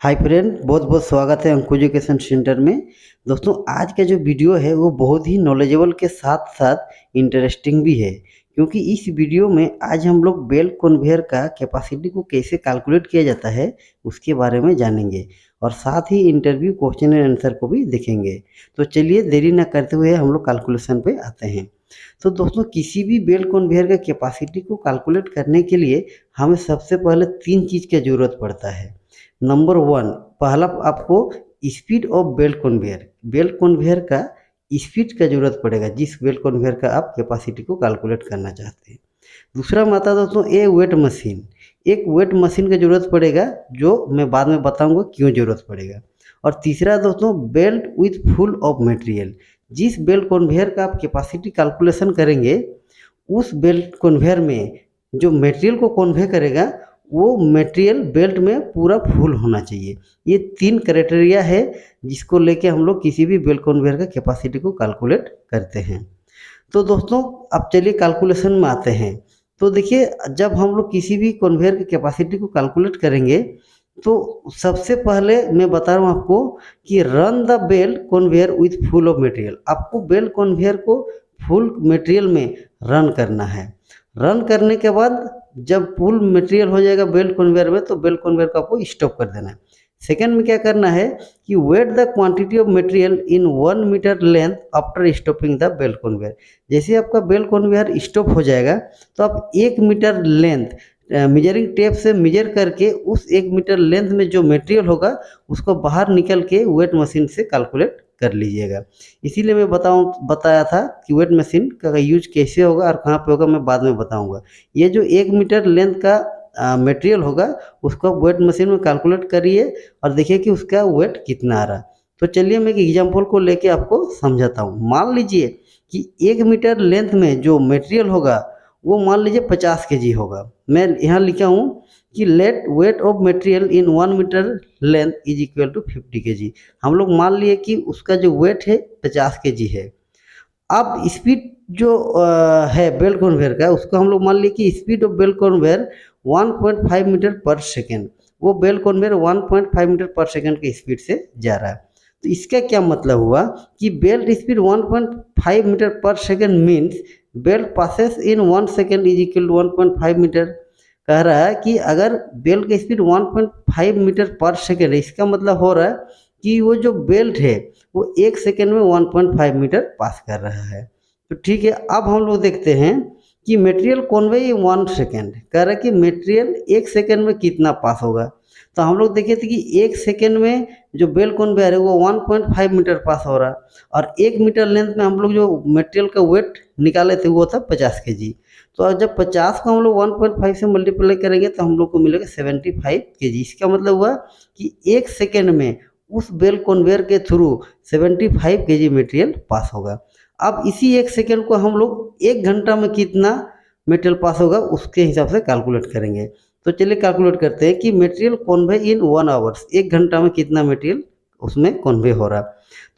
Hi friend, बहुत बहुत स्वागत है अंकुर एजुकेशन सेंटर में। दोस्तों, आज का जो वीडियो है वो बहुत ही नॉलेजेबल के साथ साथ इंटरेस्टिंग भी है, क्योंकि इस वीडियो में आज हम लोग बेल कन्वेयर का कैपेसिटी को कैसे कैलकुलेट किया जाता है उसके बारे में जानेंगे और साथ ही इंटरव्यू क्वेश्चन एंड आंसर को भी देखेंगे। तो चलिए देरी न करते हुए हम लोग कैलकुलेशन पे आते हैं। तो दोस्तों, किसी भी बेल कन्वेयर का कैपेसिटी को कैलकुलेट करने के लिए हमें सबसे पहले तीन चीज़ की ज़रूरत पड़ता है। नंबर वन, पहला आपको स्पीड ऑफ बेल्ट कन्वेयर का स्पीड का जरूरत पड़ेगा, जिस बेल्ट कन्वेयर का आप कैपेसिटी को कैलकुलेट करना चाहते हैं। दूसरा माता दोस्तों, एक वेट मशीन का जरूरत पड़ेगा, जो मैं बाद में बताऊंगा क्यों जरूरत पड़ेगा। और तीसरा दोस्तों, belt with full of material. जिस बेल्ट कन्वेयर का आप कैपेसिटी कैलकुलेशन करेंगे, उस बेल्ट कन्वेयर में जो मटेरियल को कन्वे करेगा वो मटेरियल बेल्ट में पूरा फुल होना चाहिए। ये तीन क्राइटेरिया है जिसको लेके हम लोग किसी भी बेल्ट कन्वेयर का कैपेसिटी को कैलकुलेट करते हैं। तो दोस्तों, अब चलिए कैलकुलेशन में आते हैं। तो देखिए, जब हम लोग किसी भी कन्वेयर की कैपेसिटी को कैलकुलेट करेंगे तो सबसे पहले मैं बता रहा हूँ आपको कि run the belt conveyor with full of material. आपको बेल्ट कन्वेयर को फुल मटेरियल में रन करना है। रन करने के बाद जब फुल मटेरियल हो जाएगा बेल्ट कन्वेयर में, तो बेल्ट कन्वेयर को आपको स्टॉप कर देना है। सेकेंड में क्या करना है कि weight the quantity of material in 1 metre length after stopping the belt conveyor. जैसे आपका बेल्ट कन्वेयर स्टॉप हो जाएगा तो आप 1 मीटर लेंथ मेजरिंग टेप से मेजर करके उस 1 मीटर लेंथ में जो मटेरियल होगा उसको बाहर निकल के वेट मशीन से कैलकुलेट कर लीजिएगा। इसीलिए मैं बताया था कि वेट मशीन का यूज कैसे होगा और कहाँ पे होगा, मैं बाद में बताऊंगा। ये जो 1 मीटर लेंथ का मटेरियल होगा उसको वेट मशीन में कैलकुलेट करिए और देखिए कि उसका वेट कितना आ रहा है। तो चलिए मैं एक एग्जाम्पल को लेके आपको समझाता हूँ। मान लीजिए कि 1 मीटर लेंथ में जो मटेरियल होगा वो मान लीजिए 50 केजी होगा। मैं यहाँ लिखा हूँ कि let weight of material in 1 metre length is equal to 50 kg. हम लोग मान लिए कि उसका जो वेट है 50 केजी है। अब स्पीड जो है बेल्ट कन्वेयर का, उसको हम लोग मान लिए कि speed of belt conveyor 1.5 metre per second. वो belt conveyor 1.5 metre per second की स्पीड से जा रहा है। तो इसका क्या मतलब हुआ कि belt speed 1.5 metre per second means belt passes in 1 second is equal to 1.5 metre. कह रहा है कि अगर बेल्ट की स्पीड 1.5 मीटर पर सेकेंड है, इसका मतलब हो रहा है कि वो जो बेल्ट है वो 1 सेकेंड में 1.5 मीटर पास कर रहा है। तो ठीक है, अब हम लोग देखते हैं कि मटेरियल कन्वे 1 सेकेंड। कह रहा है कि मटेरियल 1 सेकेंड में कितना पास होगा। तो हम लोग देखे थे कि 1 सेकेंड में जो बेल्ट कन्वेयर है वो 1.5 मीटर पास हो रहा है और 1 मीटर लेंथ में हम लोग जो मटेरियल का वेट निकाले थे वो था 50 केजी। तो जब 50 को हम लोग 1.5 से मल्टीप्लाई करेंगे तो हम लोग को मिलेगा 75 केजी। इसका मतलब हुआ कि 1 सेकेंड में उस बेल्ट कन्वेयर के थ्रू 75 केजी मटेरियल पास होगा। अब इसी 1 सेकेंड को हम लोग 1 घंटा में कितना मटेरियल पास होगा उसके हिसाब से कैलकुलेट करेंगे। तो चलिए कैलकुलेट करते हैं कि मटेरियल कन्वे इन 1 आवर्स, 1 घंटा में कितना मटेरियल उसमें कन्वे हो रहा है।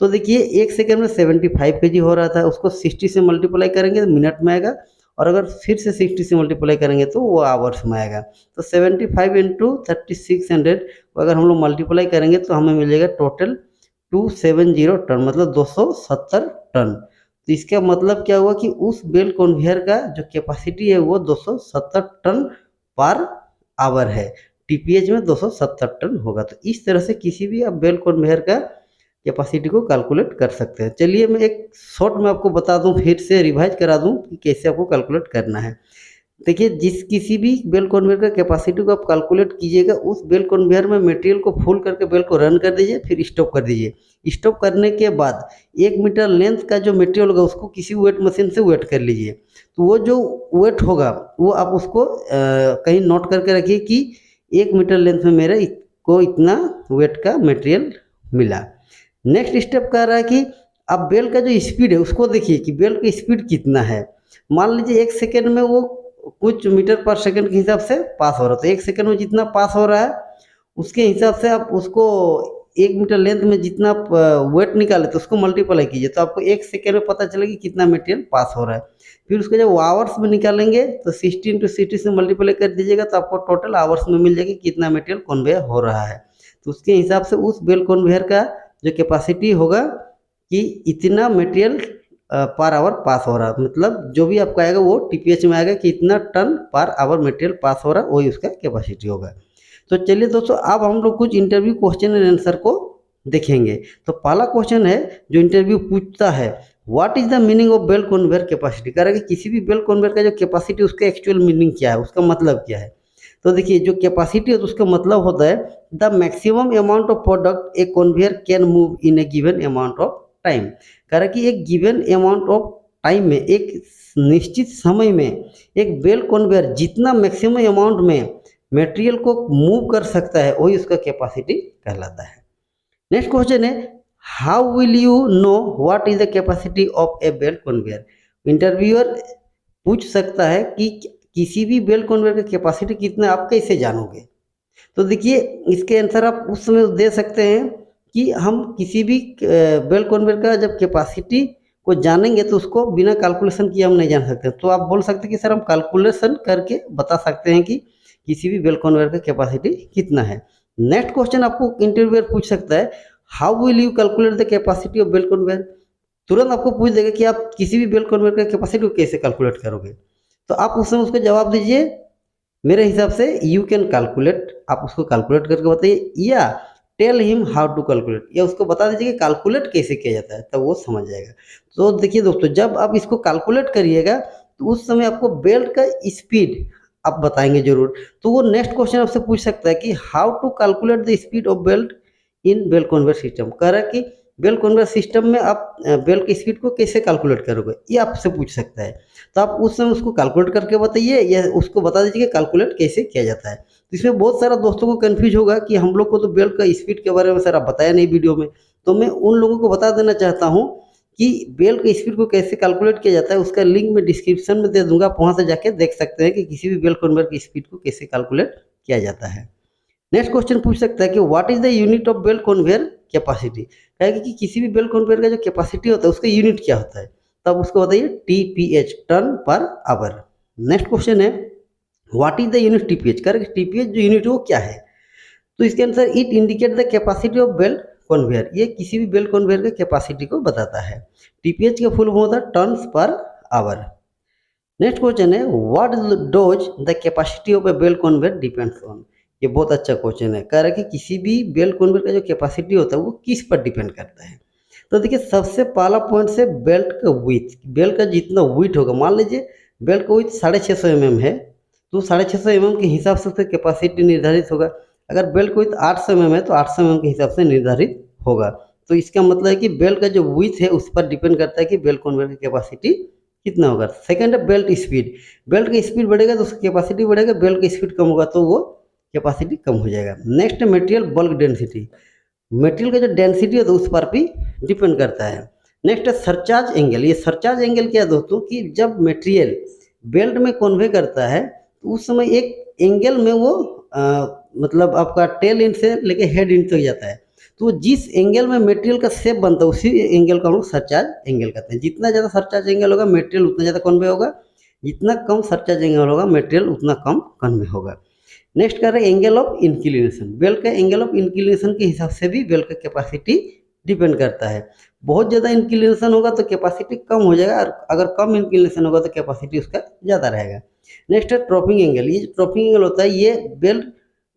तो देखिए 1 सेकेंड में 75 केजी हो रहा था, उसको 60 से मल्टीप्लाई करेंगे तो मिनट में आएगा और अगर फिर से 60 से मल्टीप्लाई करेंगे तो वो आवर्स में आएगा। तो 75 इंटू 3600 को अगर हम लोग मल्टीप्लाई करेंगे तो हमें मिलेगा टोटल 270 टन, मतलब 270 टन। तो इसका मतलब क्या हुआ कि उस बेल्ट कन्वेयर का जो कैपेसिटी है वो 270 टन पर आवर है। टीपीएच में 270 टन होगा। तो इस तरह से किसी भी आप बेल्ट कन्वेयर का कैपेसिटी को कैलकुलेट कर सकते हैं। चलिए मैं एक शॉर्ट में आपको बता दूं, फिर से रिवाइज करा दूं कि कैसे आपको कैलकुलेट करना है। देखिए, किसी भी बेल्ट कन्वेयर का कैपेसिटी को आप कैलकुलेट कीजिएगा, उस बेल्ट कन्वेयर में मटेरियल को फुल करके बेल्ट को रन कर दीजिए, फिर स्टॉप कर दीजिए। स्टॉप करने के बाद 1 मीटर लेंथ का जो मटेरियल होगा उसको किसी वेट मशीन से वेट कर लीजिए। तो वो जो वेट होगा वो आप उसको कहीं नोट करके रखिए कि 1 मीटर लेंथ में मेरे को इतना वेट का मटेरियल मिला। नेक्स्ट स्टेप कह रहा है कि अब बेल्ट का जो स्पीड है उसको देखिए कि बेल्ट का स्पीड कितना है। मान लीजिए 1 सेकेंड में वो कुछ मीटर पर सेकेंड के हिसाब से पास हो रहा है। तो 1 सेकेंड में जितना पास हो रहा है उसके हिसाब से आप उसको 1 मीटर लेंथ में जितना वेट निकाले तो उसको मल्टीप्लाई कीजिए, तो आपको 1 सेकेंड में पता चलेगा कि कितना मटेरियल पास हो रहा है। फिर उसको जब आवर्स में निकालेंगे तो 60 इंटू 60 से मल्टीप्लाई कर दीजिएगा तो आपको टोटल आवर्स में मिल जाएगी कितना मटेरियल कन्वे हो रहा है। तो उसके हिसाब से उस बेल कन्वेयर का जो कैपेसिटी होगा कि इतना मटेरियल पर आवर पास हो रहा है, मतलब जो भी आपका आएगा वो टीपीएच में आएगा कि इतना टन पर आवर मटेरियल पास हो रहा है, वही उसका कैपेसिटी होगा। तो चलिए दोस्तों, अब हम लोग कुछ इंटरव्यू क्वेश्चन एंड आंसर को देखेंगे। तो पहला क्वेश्चन है जो इंटरव्यू पूछता है, what is the meaning of belt conveyor capacity. कह रहा है कि किसी भी बेल कन्वेयर का जो कैपेसिटी उसका एक्चुअल मीनिंग क्या है, उसका मतलब क्या है। तो देखिए, जो कैपेसिटी है तो उसका मतलब होता है the maximum amount of product A conveyor can move in A given amount of time. कह रहा है कि एक गिवन अमाउंट ऑफ टाइम में, एक निश्चित समय में एक बेल कन्वेयर जितना मैक्सिमम अमाउंट में मटेरियल को मूव कर सकता है, वही उसका कैपेसिटी कहलाता है। नेक्स्ट क्वेश्चन है, how will you know what is the capacity of a belt conveyor. Interviewer पूछ सकता है कि किसी भी बेल कन्वेयर का कैपेसिटी कितना, आप कैसे जानोगे। तो देखिए, इसके आंसर आप उस समय दे सकते हैं कि हम किसी भी बेल कन्वेयर का जब कैपेसिटी को जानेंगे तो उसको बिना कैलकुलेशन किए हम नहीं जान सकते। तो आप बोल सकते हैं कि सर हम कैलकुलेशन करके बता सकते हैं कि किसी भी बेल कन्वेयर का कैपेसिटी कितना है। नेक्स्ट क्वेश्चन आपको इंटरव्यूअर पूछ सकता है, how will you calculate the capacity of belt conveyor. तुरंत आपको पूछ देगा कि आप किसी भी बेल कन्वेयर का कैपेसिटी को कैसे कैलकुलेट करोगे। तो आप उस समय उसको जवाब दीजिए, मेरे हिसाब से यू कैन कैलकुलेट, आप उसको कैलकुलेट करके बताइए, या tell him how to calculate, या उसको बता दीजिए कि कैलकुलेट कैसे किया जाता है, तब वो समझ जाएगा। तो देखिए दोस्तों, जब आप इसको कैलकुलेट करिएगा तो उस समय आपको बेल्ट का स्पीड आप बताएंगे जरूर। तो वो नेक्स्ट क्वेश्चन आपसे पूछ सकता है कि how to calculate the speed of belt in belt conveyor system. कह रहा है कि बेल कन्वेयर सिस्टम में आप बेल्ट की स्पीड को कैसे कैलकुलेट करोगे, ये आपसे पूछ सकता है। तो आप उस समय उसको कैलकुलेट करके बताइए, या उसको बता दीजिए कि कैलकुलेट कैसे किया जाता है। तो इसमें बहुत सारा दोस्तों को कन्फ्यूज होगा कि हम लोग को तो बेल्ट का स्पीड के बारे में सर आप बताया नहीं वीडियो में। तो मैं उन लोगों को बता देना चाहता हूँ कि बेल्ट के स्पीड को कैसे कैलकुलेट किया जाता है, उसका लिंक मैं डिस्क्रिप्शन में दे दूंगा, आप वहाँ से जाके देख सकते हैं कि किसी भी बेल्ट कन्वेयर की स्पीड को कैसे कैलकुलेट किया जाता है। नेक्स्ट क्वेश्चन पूछ सकता है कि what is the unit of belt conveyor capacity. कहेगा कि किसी भी बेल्ट कन्वेयर का जो कैपेसिटी होता है उसका यूनिट क्या होता है, तब उसको बताइए TPH, ton per hour. Next question है, what is the unit TPH. करेगा टीपीएच जो यूनिट है वो क्या है। तो इसके answer, it indicate the capacity of belt conveyor, ये किसी भी बेल्ट कन्वेयर के कैपेसिटी को बताता है। टीपीएच का फुल फॉर्म होता है tons per hour. Next question है, what does the capacity of a belt conveyor depends on. ये बहुत अच्छा क्वेश्चन है। कह रहा है कि किसी भी बेल्ट कन्वेयर का जो कैपेसिटी होता है वो किस पर डिपेंड करता है। तो देखिए, सबसे पहला पॉइंट से बेल्ट का विथ, बेल्ट का जितना विथ होगा, मान लीजिए बेल्ट का विथ 650 mm है, तो 650 mm के हिसाब से उसका कैपेसिटी निर्धारित होगा। अगर बेल्ट का विथ 800 mm है तो 800 mm के हिसाब से निर्धारित होगा। तो इसका मतलब है कि बेल्ट का जो विथ है उस पर डिपेंड करता है कि बेल्ट कन्वेयर की कैपेसिटी कितना होगा। सेकंड है बेल्ट स्पीड, बेल्ट का स्पीड बढ़ेगा तो उसकी कैपेसिटी बढ़ेगा, बेल्ट का स्पीड कम होगा तो वो कैपेसिटी कम हो जाएगा। नेक्स्ट है मटेरियल बल्क डेंसिटी, मटेरियल का जो डेंसिटी होता है उस पर भी डिपेंड करता है। नेक्स्ट है सरचार्ज एंगल, ये सरचार्ज एंगल क्या है दोस्तों कि जब मटेरियल बेल्ट में कन्वे करता है तो उस समय एक एंगल में वो मतलब आपका टेल एंड से लेके हेड एंड तक जाता है, तो जिस एंगल में मटेरियल का शेप बनता है उसी एंगल को हम लोग सरचार्ज एंगल कहते हैं। जितना ज़्यादा सरचार्ज एंगल होगा मटेरियल उतना ज़्यादा कन्वे होगा, जितना कम सरचार्ज एंगल होगा मटेरियल उतना कम कन्वे होगा। नेक्स्ट कर रहे हैं एंगल ऑफ इंक्लिनेशन, बेल्ट का एंगल ऑफ इंक्लिनेशन के हिसाब से भी बेल्ट का कैपेसिटी डिपेंड करता है। बहुत ज़्यादा इंक्लिनेशन होगा तो कैपेसिटी कम हो जाएगा, और अगर कम इंक्लिनेशन होगा तो कैपेसिटी उसका ज़्यादा रहेगा। नेक्स्ट है ट्रॉपिंग एंगल, ये ट्रॉपिंग एंगल होता है, ये बेल्ट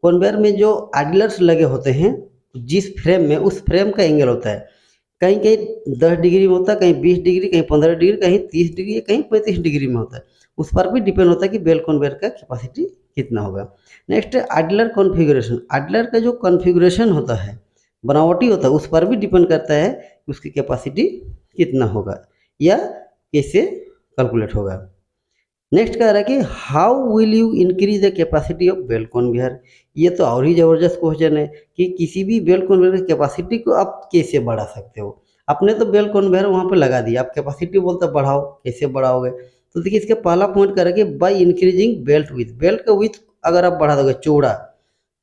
कन्वेयर में जो आइडलर्स लगे होते हैं जिस फ्रेम में, उस फ्रेम का एंगल होता है। कहीं कहीं 10 डिग्री में होता है, कहीं 20 डिग्री, कहीं 15 डिग्री, कहीं 30 डिग्री, कहीं 35 डिग्री में होता है। उस पर भी डिपेंड होता है कि बेल्ट कन्वेयर का कैपेसिटी कितना होगा। नेक्स्ट है आइडलर कॉन्फ़िगरेशन, आइडलर का जो कॉन्फ़िगरेशन होता है, बनावटी होता है, उस पर भी डिपेंड करता है कि उसकी कैपेसिटी कितना होगा या कैसे कैलकुलेट होगा। नेक्स्ट कह रहा है कि how will you increase the capacity of belt conveyor. ये तो और ही ज़बरदस्त क्वेश्चन है कि किसी भी बेल्ट कन्वेयर की कैपेसिटी को आप कैसे बढ़ा सकते हो। आपने तो बेल्ट कन्वेयर वहाँ पे लगा दिया, आप कैपेसिटी बोलते बढ़ाओ, कैसे बढ़ाओगे। तो देखिए, इसका पहला पॉइंट कह रहा है कि bye increasing belt with, belt का विथ अगर आप बढ़ा दोगे चौड़ा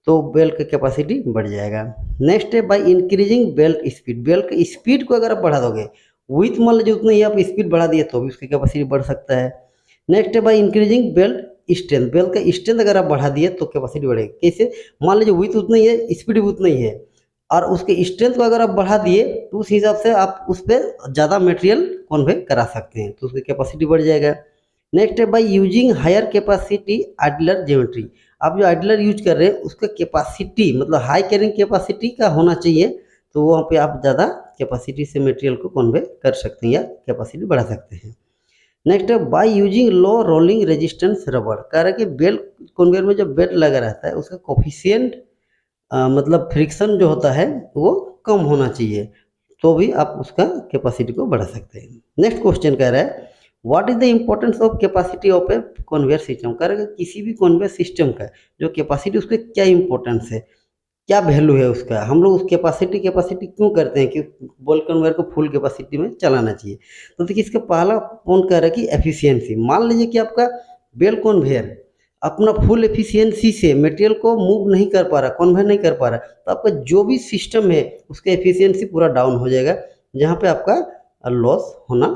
तो बेल्ट का कैपेसिटी बढ़ जाएगा। नेक्स्ट है by increasing belt speed, belt का स्पीड को अगर आप बढ़ा दोगे, विथ मान लीजिए उतना ही आप स्पीड बढ़ा दिए तो भी उसकी कैपेसिटी बढ़ सकता है। नेक्स्ट है by increasing belt strength, belt का स्ट्रेंथ अगर आप बढ़ा दिए तो कैपेसिटी बढ़ेगी। कैसे? मान लीजिए विड्थ उतना ही है, स्पीड भी उतना ही है, और उसके स्ट्रेंथ को अगर आप बढ़ा दिए तो उस हिसाब से आप उस पर ज़्यादा मटेरियल कन्वे करा सकते हैं, तो उसकी कैपेसिटी बढ़ जाएगा। नेक्स्ट है by using higher capacity idler geometry. आप जो आइडलर यूज कर रहे हैं उसका कैपेसिटी मतलब हाई कैरिंग कैपेसिटी का होना चाहिए, तो वहाँ पे आप ज़्यादा कैपेसिटी से मटेरियल को कन्वे कर सकते हैं या कैपेसिटी बढ़ा सकते हैं। नेक्स्ट है by using low rolling resistance rubber. कह रहा है कि बेल कन्वेयर में जो बेल्ट लगा रहता है उसका कोफिशिएंट मतलब फ्रिक्शन जो होता है वो कम होना चाहिए, तो भी आप उसका कैपेसिटी को बढ़ा सकते हैं। नेक्स्ट क्वेश्चन कह रहा है what is the importance of capacity of A conveyor system. कह रहा है कि किसी भी कन्वेयर सिस्टम का जो कैपेसिटी उसके क्या इंपॉर्टेंस है, क्या वैल्यू है उसका, हम लोग उस कैपेसिटी क्यों करते हैं कि बॉल कन्वेयर को फुल कैपेसिटी में चलाना चाहिए। तो देखिए इसका पहला पॉइंट कह रहा है कि एफिशिएंसी। मान लीजिए कि आपका बेल कन्वेयर अपना फुल एफिशिएंसी से मटेरियल को मूव नहीं कर पा रहा, कन्वेयर नहीं कर पा रहा, तो आपका जो भी सिस्टम है उसका एफिशिएंसी पूरा डाउन हो जाएगा, जहाँ पे आपका लॉस होना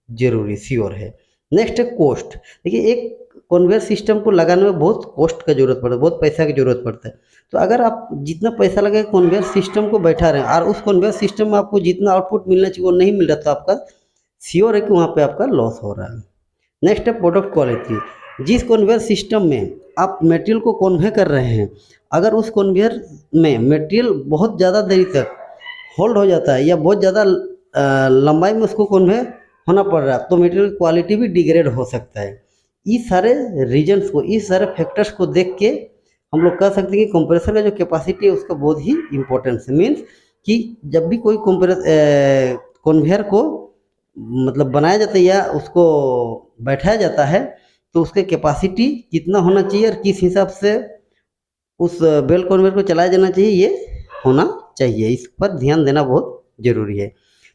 जरूरी श्योर है। नेक्स्ट है कॉस्ट। देखिए एक कन्वेयर सिस्टम को लगाने में बहुत कॉस्ट का जरूरत पड़ता है, बहुत पैसा की जरूरत पड़ता है। तो अगर आप जितना पैसा लगे कन्वेयर सिस्टम को बैठा रहे हैं और उस कन्वेयर सिस्टम में आपको जितना आउटपुट मिलना चाहिए वो नहीं मिल रहा, तो आपका श्योर है कि वहाँ पे आपका लॉस हो रहा है। नेक्स्ट है प्रोडक्ट क्वालिटी। जिस कन्वेयर सिस्टम में आप मटेरियल को कन्वे कर रहे हैं, अगर उस कन्वेयर में मटेरियल बहुत ज़्यादा देरी तक होल्ड हो जाता है या बहुत ज़्यादा लंबाई में उसको कन्वे होना पड़ रहा है, तो मटेरियल क्वालिटी भी डिग्रेड हो सकता है। इस सारे रीजन्स को, इस सारे फैक्टर्स को देख के हम लोग कह सकते हैं कि कंप्रेसर का जो कैपेसिटी है उसका बहुत ही इंपॉर्टेंस है। मीन्स कि जब भी कोई कन्वेयर को मतलब बनाया जाता है या उसको बैठाया जाता है, तो उसके कैपेसिटी कितना होना चाहिए और किस हिसाब से उस बेल कन्वेयर को चलाया जाना चाहिए, ये होना चाहिए। इस पर ध्यान देना बहुत ज़रूरी है।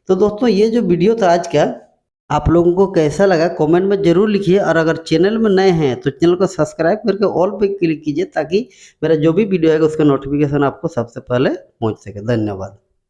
तो दोस्तों ये जो वीडियो था आज का, आप लोगों को कैसा लगा कमेंट में ज़रूर लिखिए, और अगर चैनल में नए हैं तो चैनल को सब्सक्राइब करके ऑल पे क्लिक कीजिए, ताकि मेरा जो भी वीडियो आएगा उसका नोटिफिकेशन आपको सबसे पहले पहुंच सके। धन्यवाद।